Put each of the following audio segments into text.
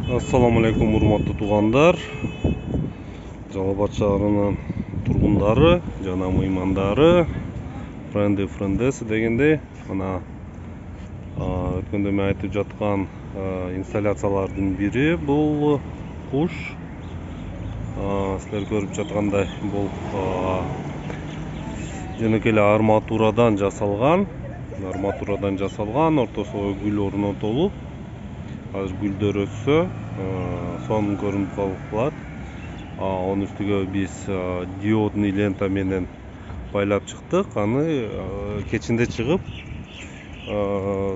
Assalamu alaikum урматтуу туугандар, Жалал Абад шаарынын тургундары жана мыймандары, френдеси дегендей, мына өткөндө мен айтып жаткан инсталляциялардын бири бул куш. Силер көрүп жаткандай, бул жөнөкөй эле арматурадан жасалган, ортосуна гүл орнотулуп, азыр гүлдөр өссө, сонун көрүнүп калат. Анын үстүгө биз диодный лента менен байлап чыктык. Аны кечинде чыгып,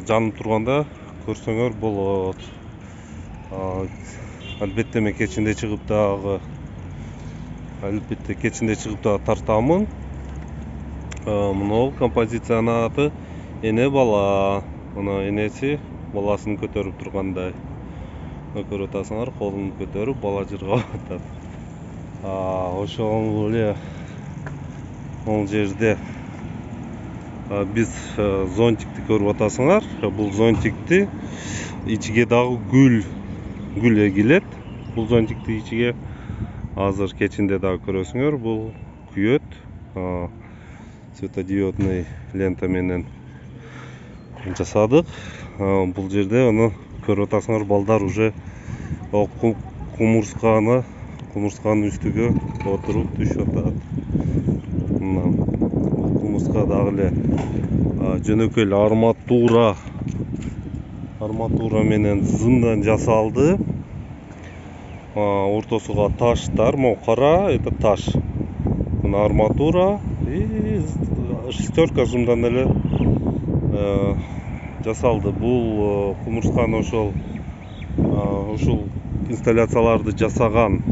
жанып турганда көрсөңөр болот. Албетте мен кечинде чыгып дагы тартамын. Мына композициянын аты эне бала. Мына энеси баласын көтөрүп тургандай. Көрүп атасыңар, колун көтөрүп бала жыргап атат. Ошол эле ол жерде биз зонтикти көрүп атасыңар. Бул зонтикти ичиге дагы гүл эгилет. Бул зонтикти ичиге азыр кечинде дагы көрөсүңөр, бул күйөт. Светодиодный лента менен жасадык. Бул жерде аны көрүп атасыңар, балдар уже кумурсканын үстүгө отуруп түшүп атат. Кумурска дагы эле жөнөкөй эле арматура менен зымдан жасалды. Ортосуга таштар, могу кара, это таш. Мына арматура и шестерка зымдан эле жасалды. Бул кумурсканы ушул инсталляцияларды жасаган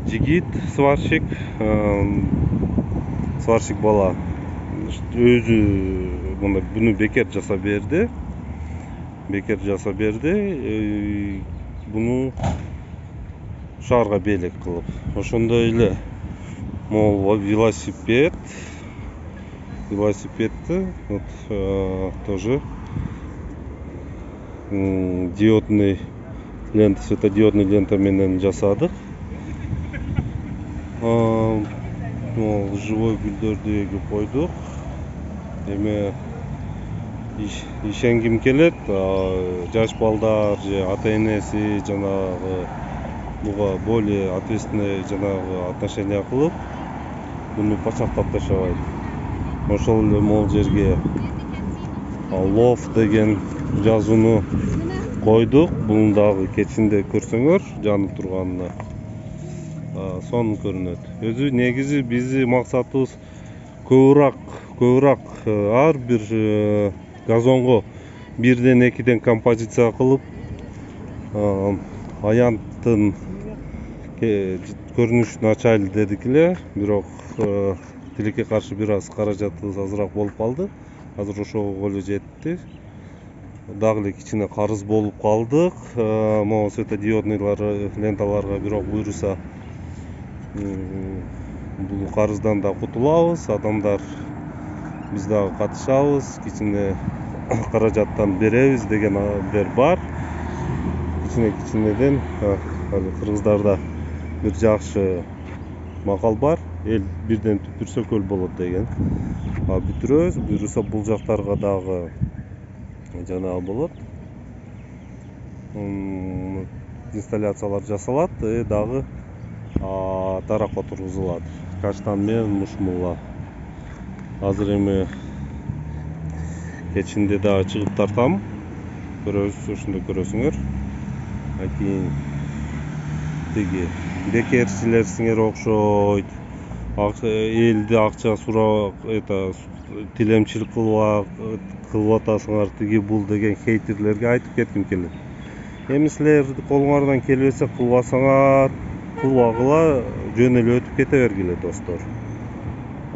жигит, сварщик бала өзү буну бекер жасап берди. Буну шаарга белек кылып. Ошондой эле могу велосипедти вот тоже светодиодный лента менен жасадык. Живой гүлдөрдү эгип койдук. Эми ишенгим келет, жаш балдар же ата энеси жанагы буга более ответственный жанагы отношение кылып, буну пачактап ташабайт. Ошол эле могул жерге лов деген жазууну койдук. Буну дагы кечинде көрсөңөр, жанып турганына сонун көрүнөт. Өзү негизи биздин максатыбыз көбүрөөк ар бир газонго бирден экиден композиция кылып, аянттын көрүнүшүн ачайлы дедик эле. Бирок тилекке каршы бир аз каражатыбыз азыраак болуп калды. Азыр ошого эле жетти. Дагы эле кичине карыз болуп калдык. Могу светодиодный ленталарга бирок буюрса бул карыздан да кутулабыз. Адамдар биз дагы катышабыз, кичине каражаттан беребиз дегендер бар. Кичинеден кыргыздарда бир жакшы макал бар. Эл бирден түпүрсө көл болот деген. Бүтүрөбүз, буюрса бул жактарга дагы жанагы болот. Инсталляциялар жасалат, дагы тарапка тургузулат. Каштан менен мушмула. Азыр эми кечинде дагы чыгып тартам. Көрөсүз, ошондо көрөсүңөр. Кийин тиги бекерчилер сиңер окшойт. Элди акча сурап, тилемчилик кылып атасыңар, тиги бул деген хейтерлерге айтып кетким келет. Эми силер колуңардан келбесе кылбагыла, жөн эле өтүп кете бергиле достор.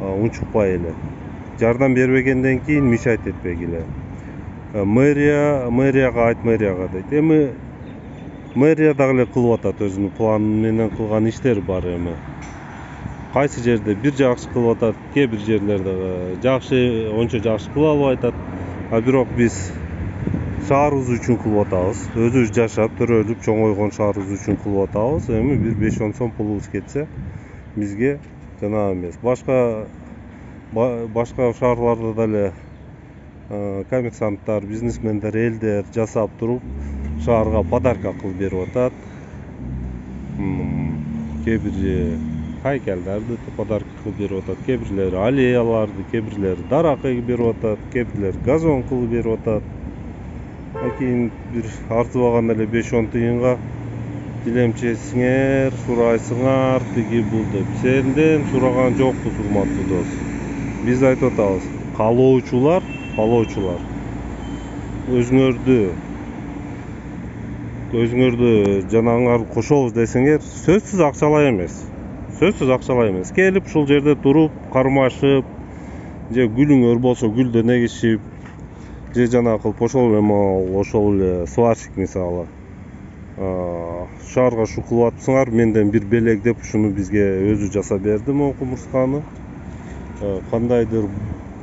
Унчукпай эле. Жардам бербегенден кийин мешать этпегиле. Мэрияга дейт. Эми мэрия дагы эле кылып атат, өзүнүн планы менен кылган иштери бар эми. Кайсы жерде бир жакшы кылып атат, кээ бир жерлерде ончо жакшы кыла албай атат. Бирок биз шаарыбыз үчүн кылып атабыз. Өзүбүз жашап, төрөлүп, чоңойгон шаарыбыз үчүн кылып атабыз. Эми бир 5-10 сом пулубуз кетсе, бизге жана эмес. Башка шаарларда деле коммерсанттар, бизнесмендер, элдер жасап туруп шаарга подарка кылып берип атат. Кээ бир хайкалдарды подарка кылып берип атат, кээ бирлери аллеяларды, кээ бирлери дарак эгип берип атат, кээ бирлери газон кылып берип атат. Кийин бир артыбаган эле 5-10 тыйынга тилемчесиңер, сурайсыңар, тиги бул деп. Сенден сураган жокпуз, урматтуу дос. Биз айтып атабыз, каалоочулар өзүңөрдү жанагыңарды кошобуз десеңер, сөзсүз акчалай эмес. Келип ушул жерде туруп, кармашып, же гүлүңөр болсо гүлдөн эгишип, же жанакыл ошол эле сварщик мисалы. Шаарга ушу кылып атсыңар, менден бир белек деп ушуну бизге өзү жасап берди, могу кумурсканы. Кандайдыр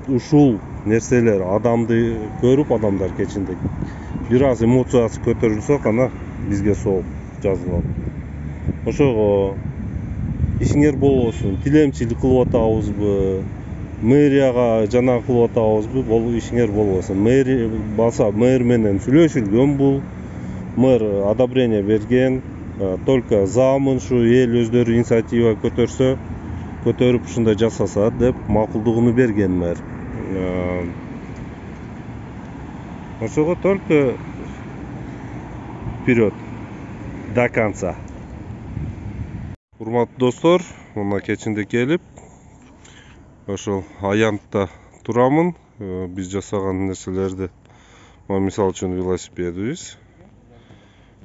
ушул нерселер адамды көрүп, адамдар кечинде бир аз эмоциясы көтөрүлсө гана бизге сооп жазылат. Ошого ишиңер болбосун, тилемчилик кылып атабызбы, мэрияга жана кылып атабызбы, ишиңер болбосун. Мэр менен сүйлөшүлгөн бул. Мэр одобрение берген, только замын ушу эл өздөрү инициатива көтөрүп ушундай жасаса деп макулдугуну берген мэр. Ошого только вперед, до конца. Урматтуу достор, мына кечинде келип, ошол аянтта турамын. Биз жасаган нерселерди, мисалы үчүн велосипедибиз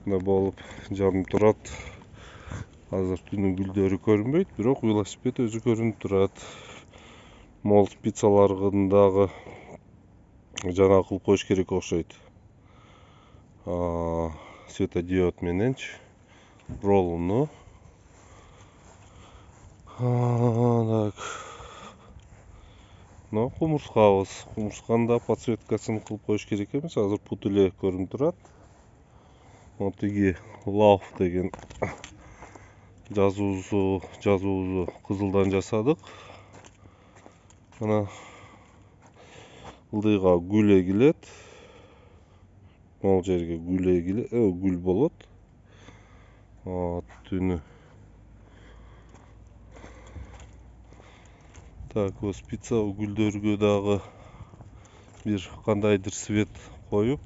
мына болуп жанып турат. Азыр түнүн гүлдөрү көрүнбөйт, бирок велосипед өзү көрүнүп турат. Мол спицаларын дагы жана кылып коюш керек окшойт. Светодиод мененчи роллуну. Так. Но кумурсканда подсветкасын кылып коюш керек эмес. Азыр пут эле көрүнүп турат. Тиги Love деген жазуубузду кызылдан жасадык. Мына ылдыйга гүл эгилет. Могул жерге гүл болот. Түнү. Так, спица гүлдөргө дагы бир кандайдыр свет коюп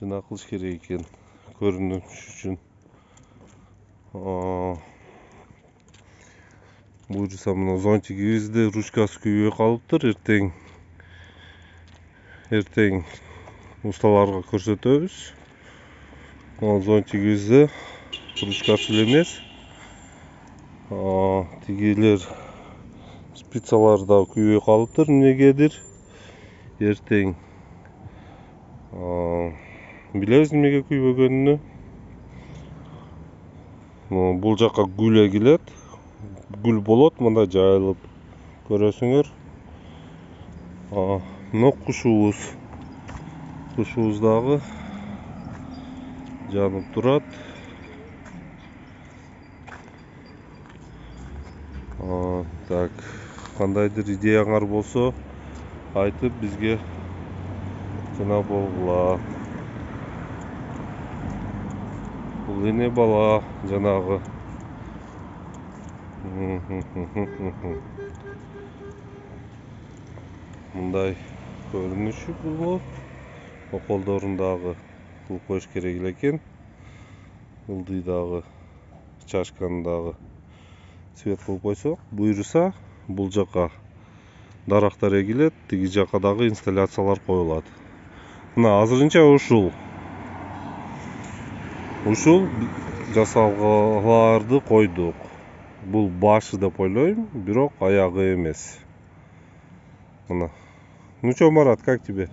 жана кылыш керек экен көрүнүш үчүн. Буюрса мына зонтигибизди ручкасы күйбөй калыптыр. Эртең усталарга көрсөтөбүз. Зонтигибизди ручкасы эле эмес. Тигилер спицалар да күйбөй калыптыр эмнегедир. Эртең билебиз эмнеге күйбөгөнүнү. Бул жака гүл эгилет. Гүл болот, мында жайылып көрөсүңөр. Но кушубуз дагы жанып турат. Так, кандайдыр идеяңар болсо айтып бизге жана болгула. Бул эне бала жанагы. Мындай көрүнүшү болот. Колдорун дагы кылып коюш керек эле экен. Ылдый дагы, чашканы дагы свет кылып койсок, буюрса бул жака дарактар эгилет, тиги жака дагы инсталляциялар коюлат. Мына азырынча ушул жасалгаларды койдук. Бул башы деп ойлойм, бирок аягы эмес. Мына. Ну чё, Марат, как тебе?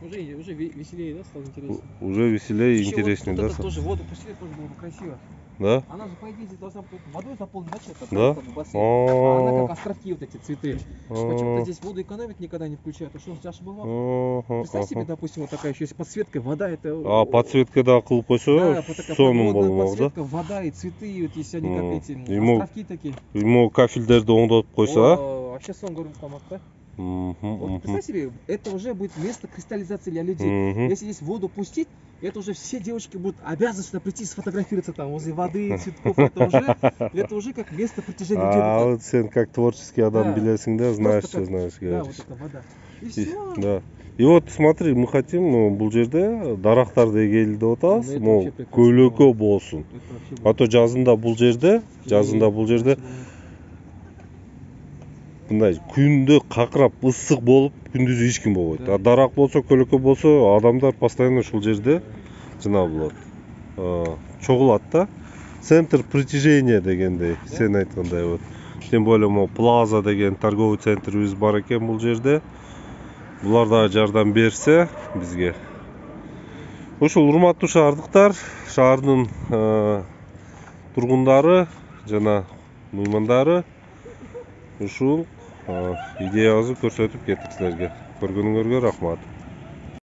Уже веселее, да, стало интересно? Уже веселее и интереснее, да? Вот тоже воду пустили, тоже было бы красиво. Да? Она же, по идее, здесь должна быть водой заполнена, это Да? бассейн. А она О, как островки вот эти цветы. Почему-то здесь воду экономить никогда не включают. А что у тебя же было? Представь себе, допустим, вот такая еще с подсветкой, вода это... А подсветка да кылып койсо, Да, вот такая сонун подводная болмок, да? подсветка, вода и цветы, и вот если они как эти Ему- островки такие. Ему кафелдерди оңдотуп койсо, а? О, вообще сон говорю, помог, да? Вот представь себе, это уже будет место кристаллизации для людей. Если здесь воду пустить, это уже все девушки будут обязаны сюда прийти сфотографироваться там возле воды, цветков. Это уже как место притяжения людей. А вот сен как творческий адам Да. билесиң, да, знаешь, Просто что как- знаешь, Да, говоришь. вот эта вода. И И- все. Да. И вот смотри, мы хотим бул жерде дарактарды эгели деп атабыз, Ну, это могу вообще прекрасно. көйлөкө болсун. Это вообще А то жазында бул жерде мындай күндө какырап ысык болуп күндүзү эч ким болбойт. Да. А дарак болсо, көлөкө болсо, адамдар постоянно ушул жерде жанагы болот. Чогулат да. Центр притяжения дегендей, сен айткандай вот. Тем более могу Плаза деген торговый центрибиз бар экен бул жерде. Булар да жардам берсе бизге. Ушул урматтуу шаардыктар, шаардын тургундары жана мыймандары ушул идеябызды көрсөтүп кеттик силерге. Көргөнүңөргө рахмат.